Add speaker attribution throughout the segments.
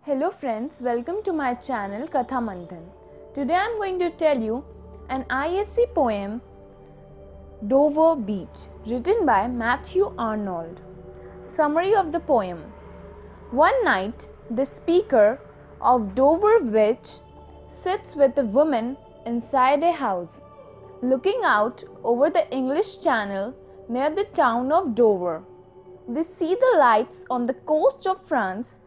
Speaker 1: Hello friends, welcome to my channel Katha Manthan. Today I am going to tell you an ISC poem, Dover Beach, written by Matthew Arnold. Summary of the poem. One night, the speaker of Dover Beach sits with a woman inside a house, looking out over the English Channel near the town of Dover. They see the lights on the coast of France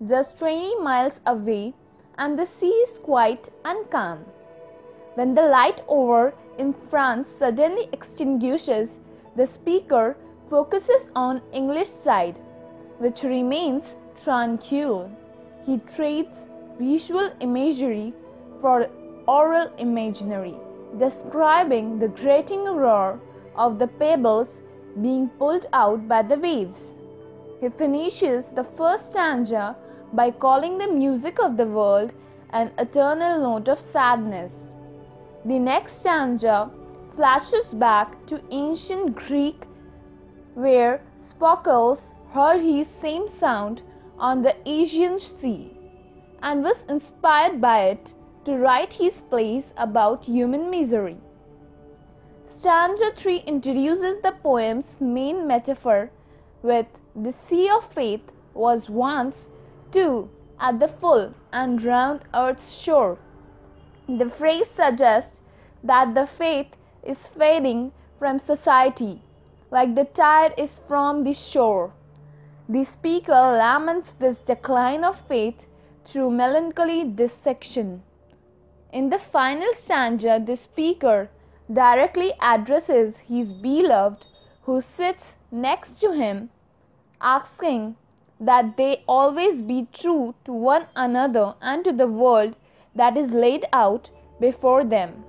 Speaker 1: just 20 miles away, and the sea is quiet and calm. When the light over in France suddenly extinguishes, the speaker focuses on English side, which remains tranquil. He trades visual imagery for oral imaginary, describing the grating roar of the pebbles being pulled out by the waves. He finishes the first stanza by calling the music of the world an eternal note of sadness. The next stanza flashes back to ancient Greek, where Sophocles heard his same sound on the Aegean Sea and was inspired by it to write his plays about human misery. Stanza 3 introduces the poem's main metaphor with the sea of faith was once too at the full and round earth's shore. The phrase suggests that the faith is fading from society, like the tide is from the shore. The speaker laments this decline of faith through melancholy dissection. In the final stanza, the speaker directly addresses his beloved who sits next to him, asking that they always be true to one another and to the world that is laid out before them.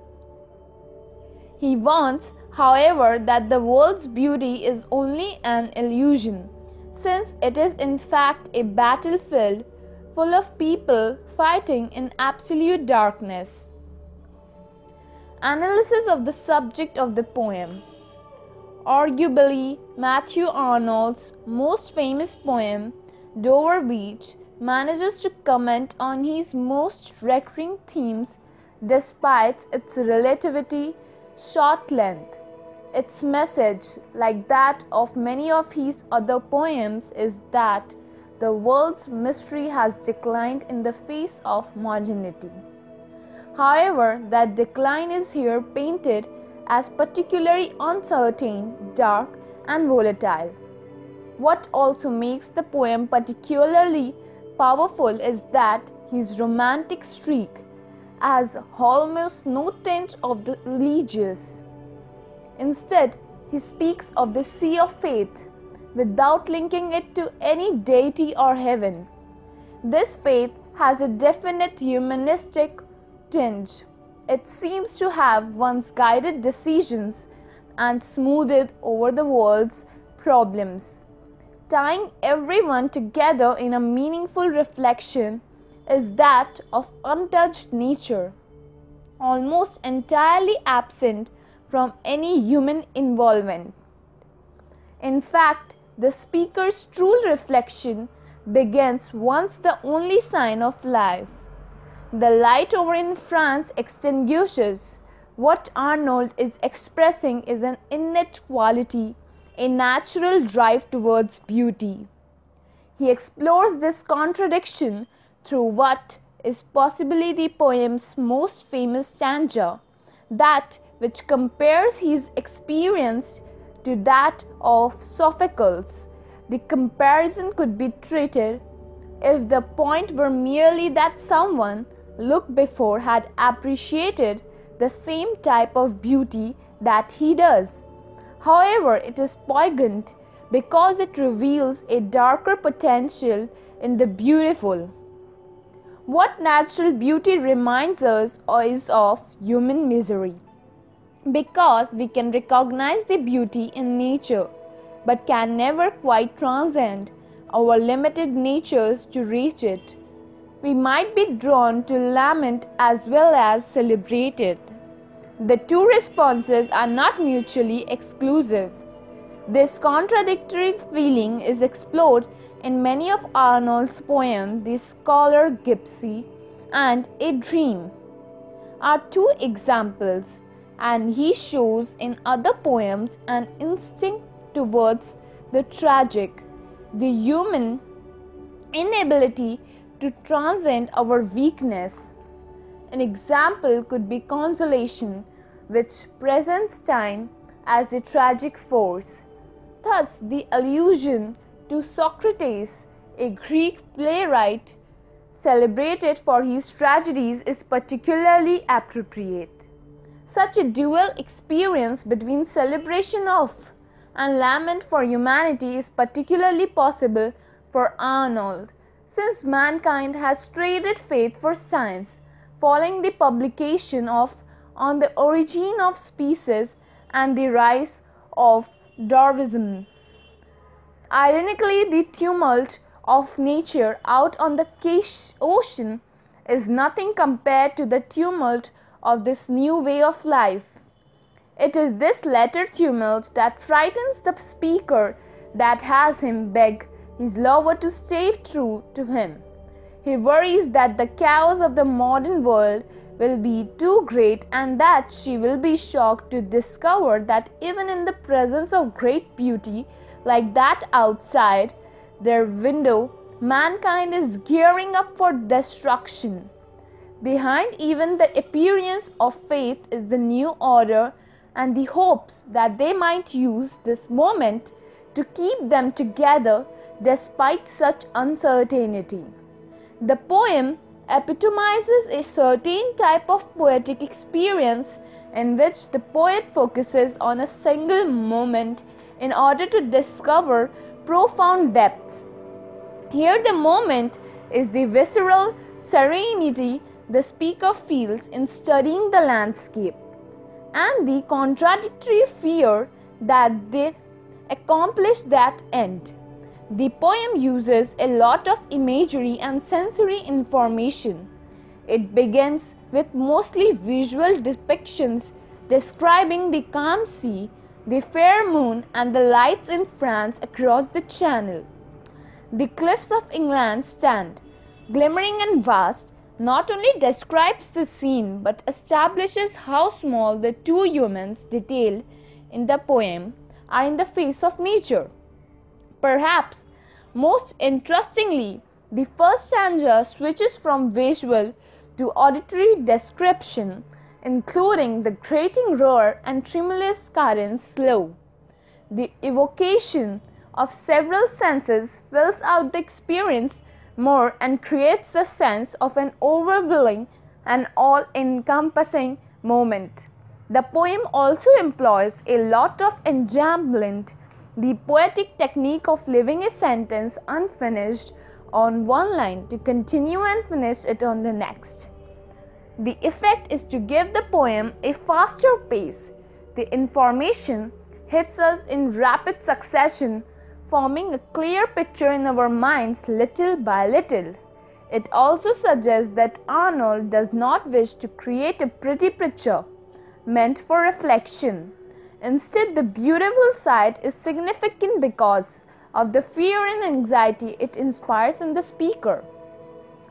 Speaker 1: He warns, however, that the world's beauty is only an illusion, since it is in fact a battlefield full of people fighting in absolute darkness. Analysis of the subject of the poem. Arguably, Matthew Arnold's most famous poem, Dover Beach, manages to comment on his most recurring themes despite its relatively short length. Its message, like that of many of his other poems, is that the world's mystery has declined in the face of modernity. However, that decline is here painted as particularly uncertain, dark, and volatile. What also makes the poem particularly powerful is that his romantic streak has almost no tinge of the religious. Instead, he speaks of the sea of faith without linking it to any deity or heaven. This faith has a definite humanistic tinge. It seems to have once guided decisions and smoothed over the world's problems. Tying everyone together in a meaningful reflection is that of untouched nature, almost entirely absent from any human involvement. In fact, the speaker's true reflection begins once the only sign of life, the light over in France, extinguishes. What Arnold is expressing is an innate quality, a natural drive towards beauty. He explores this contradiction through what is possibly the poem's most famous stanza, that which compares his experience to that of Sophocles. The comparison could be treated if the point were merely that someone looked before had appreciated the same type of beauty that he does. However, it is poignant because it reveals a darker potential in the beautiful. What natural beauty reminds us is of human misery, because we can recognize the beauty in nature, but can never quite transcend our limited natures to reach it. We might be drawn to lament as well as celebrate it. The two responses are not mutually exclusive. This contradictory feeling is explored In many of Arnold's poems, The Scholar Gypsy and A Dream are two examples, and he shows in other poems an instinct towards the tragic, the human inability to transcend our weakness. An example could be Consolation, which presents time as a tragic force. Thus, the allusion to Socrates, a Greek playwright celebrated for his tragedies, is particularly appropriate. Such a dual experience between celebration of and lament for humanity is particularly possible for Arnold, since mankind has traded faith for science following the publication of On the Origin of Species and the Rise of Darwinism. Ironically, the tumult of nature out on the ocean is nothing compared to the tumult of this new way of life. It is this latter tumult that frightens the speaker, that has him beg his lover to stay true to him. He worries that the chaos of the modern world will be too great and that she will be shocked to discover that even in the presence of great beauty like that outside their window, mankind is gearing up for destruction. Behind even the appearance of faith is the new order and the hopes that they might use this moment to keep them together despite such uncertainty. The poem epitomizes a certain type of poetic experience in which the poet focuses on a single moment in order to discover profound depths. Here the moment is the visceral serenity the speaker feels in studying the landscape, and the contradictory fear that they accomplish that end. The poem uses a lot of imagery and sensory information. It begins with mostly visual depictions describing the calm sea, the fair moon, and the lights in France across the Channel. The cliffs of England stand, glimmering and vast, not only describes the scene but establishes how small the two humans detailed in the poem are in the face of nature. Perhaps most interestingly, the first stanza switches from visual to auditory description, including the grating roar and tremulous cadence slow. The evocation of several senses fills out the experience more and creates the sense of an overwhelming and all-encompassing moment. The poem also employs a lot of enjambment, the poetic technique of leaving a sentence unfinished on one line to continue and finish it on the next. The effect is to give the poem a faster pace. The information hits us in rapid succession, forming a clear picture in our minds little by little. It also suggests that Arnold does not wish to create a pretty picture meant for reflection. Instead, the beautiful sight is significant because of the fear and anxiety it inspires in the speaker.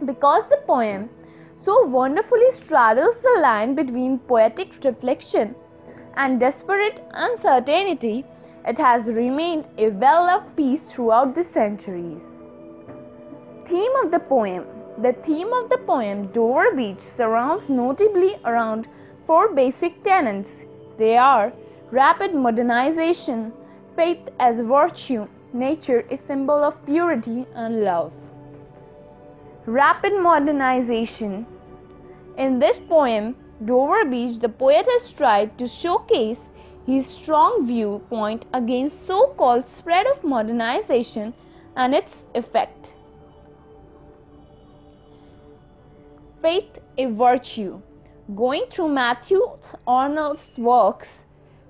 Speaker 1: Because the poem so wonderfully straddles the line between poetic reflection and desperate uncertainty, it has remained a well-loved piece throughout the centuries. Theme of the poem. The theme of the poem Dover Beach surrounds notably around four basic tenets. They are rapid modernization, faith as virtue, nature a symbol of purity and love. Rapid modernization. In this poem, Dover Beach, the poet has tried to showcase his strong viewpoint against so-called spread of modernization and its effect. Faith a virtue. Going through Matthew Arnold's works,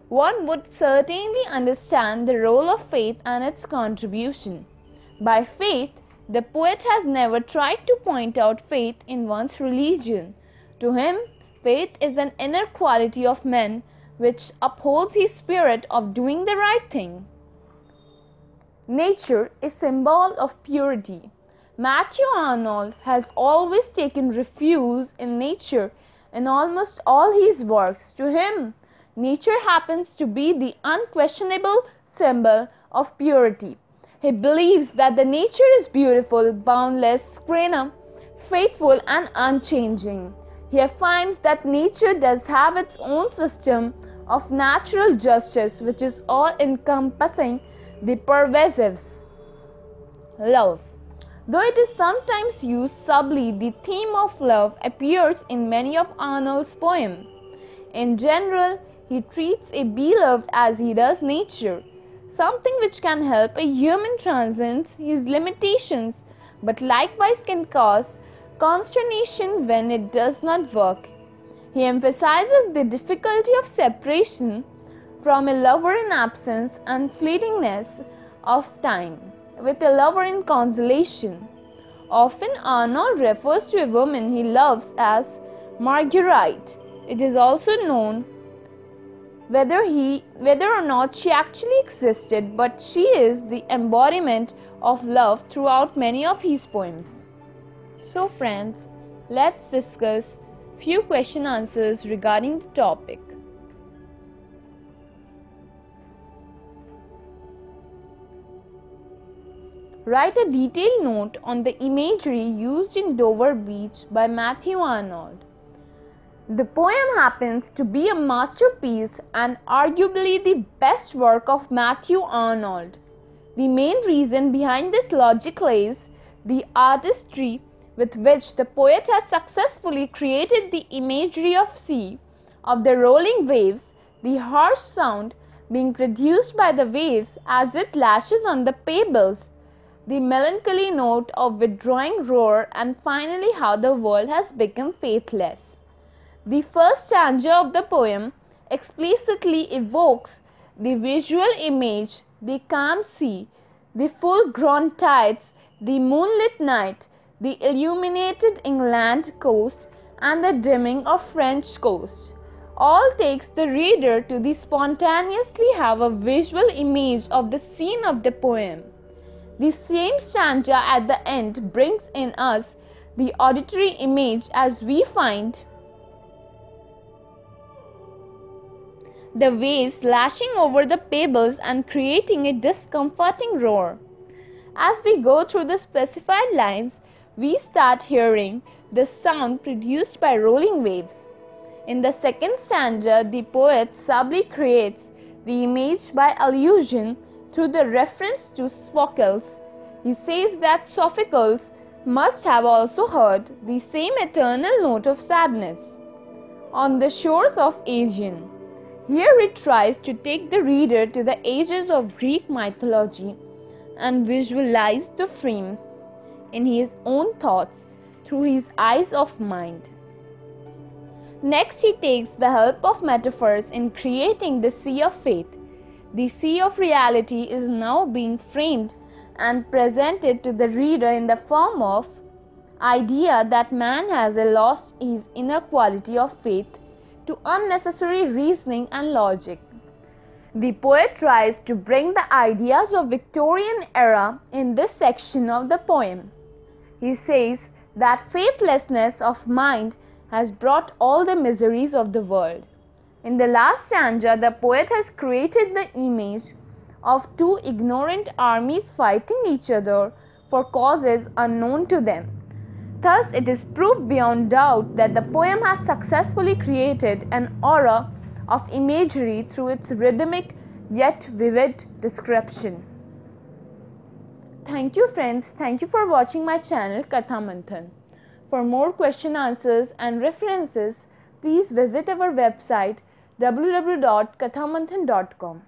Speaker 1: one would certainly understand the role of faith and its contribution. By faith, the poet has never tried to point out faith in one's religion. To him, faith is an inner quality of men which upholds his spirit of doing the right thing. Nature, a symbol of purity. Matthew Arnold has always taken refuge in nature in almost all his works. To him, nature happens to be the unquestionable symbol of purity. He believes that the nature is beautiful, boundless, serene, faithful, and unchanging. He affirms that nature does have its own system of natural justice, which is all encompassing, the pervasive. Love. Though it is sometimes used subtly, the theme of love appears in many of Arnold's poems. In general, he treats a beloved as he does nature, something which can help a human transcend his limitations, but likewise can cause consternation when it does not work. He emphasizes the difficulty of separation from a lover in absence and fleetingness of time, with a lover in consolation. Often Arnold refers to a woman he loves as Marguerite. It is also known whether or not she actually existed, but she is the embodiment of love throughout many of his poems. So friends, let's discuss few question answers regarding the topic. Write a detailed note on the imagery used in Dover Beach by Matthew Arnold. The poem happens to be a masterpiece and arguably the best work of Matthew Arnold. The main reason behind this logic is the artistry with which the poet has successfully created the imagery of sea, of the rolling waves, the harsh sound being produced by the waves as it lashes on the pebbles, the melancholy note of withdrawing roar, and finally how the world has become faithless. The first stanza of the poem explicitly evokes the visual image, the calm sea, the full-grown tides, the moonlit night, the illuminated inland coast, and the dimming of French coast. All takes the reader to the spontaneously have a visual image of the scene of the poem. The same stanza at the end brings in us the auditory image as we find the waves lashing over the pebbles and creating a discomforting roar. As we go through the specified lines, we start hearing the sound produced by rolling waves. In the second stanza, the poet subtly creates the image by allusion through the reference to Sophocles. He says that Sophocles must have also heard the same eternal note of sadness on the shores of Aegean. Here it tries to take the reader to the ages of Greek mythology and visualize the frame in his own thoughts through his eyes of mind. Next, he takes the help of metaphors in creating the sea of faith. The sea of reality is now being framed and presented to the reader in the form of idea that man has lost his inner quality of faith to unnecessary reasoning and logic. The poet tries to bring the ideas of Victorian era in this section of the poem. He says that faithlessness of mind has brought all the miseries of the world. In the last stanza, the poet has created the image of two ignorant armies fighting each other for causes unknown to them. Thus, it is proof beyond doubt that the poem has successfully created an aura of imagery through its rhythmic yet vivid description. Thank you friends. Thank you for watching my channel Katha Manthan. For more question answers and references, please visit our website www.kathamanthan.com.